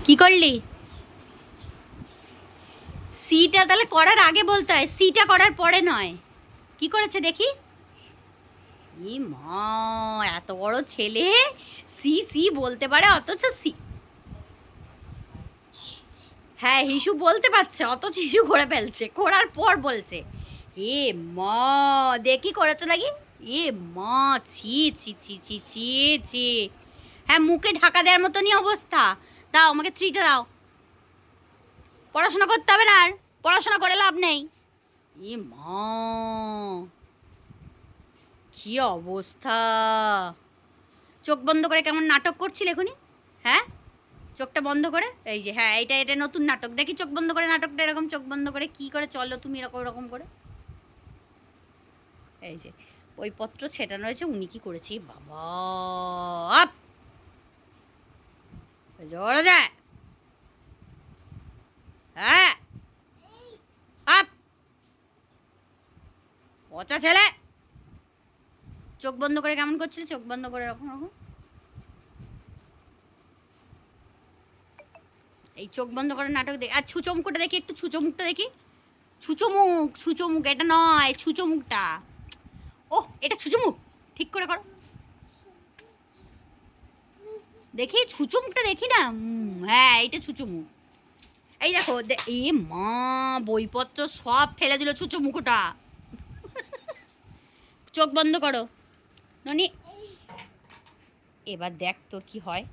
কি করলি? সিটা তাহলে করার আগে বলতে হয়, সিটা করার পরে নয়। কি করেছে দেখি? ই মা, এত বড় ছেলে সি সি বলতে পারে, অথচ সি, হ্যাঁ হিসু বলতে পারছে, অথচ হিসু করে ফেলছে, করার পর বলছে এ মা। দেখি করেছো নাকি? এ মা, ছি ছি ছি ছি ছি ছি। হ্যাঁ মুখে ঢাকা দেওয়ার মতনই অবস্থা। দাও আমাকে 3টা দাও, পড়াশোনা করতে হবে না আর, পড়াশোনা করে লাভ নেই। এ মা, কি অবস্থা। চোখ বন্ধ করে কেমন নাটক করছিল এখনই? হ্যাঁ চোখটা বন্ধ করে, এই যে হ্যাঁ এটা এটা নতুন নাটক, দেখি চোখ বন্ধ করে নাটকটা, এরকম চোখ বন্ধ করে কি করে চলো তুমি এরকম এরকম করে। এই যে ওই পত্র ছেটানো রয়েছে, উনি কি করেছি বাবা। আপ জোরে যায়, হ্যাঁ আপ, পচা ছেলে। চোখ বন্ধ করে কেমন করছিল, চোখ বন্ধ করে এরকম এরকম, এই চোখ বন্ধ করে নাটক দেখি। আর ছুচো মুখটা দেখি, একটু ছুচো মুখটা দেখি। ছুচো মুখ, ছুচো মুখ, এটা নয় ছুচো মুখটা। ও এটা ছুচো মুখ, ঠিক করে করো দেখি, ছুচো মুখটা দেখি না। হ্যাঁ এইটা ছুচো মুখ। এই দেখো এ মা, বইপত্র সব ফেলে দিল ছুচো মুখটা। চোখ বন্ধ করো ননি, এবার দেখ তোর কি হয়।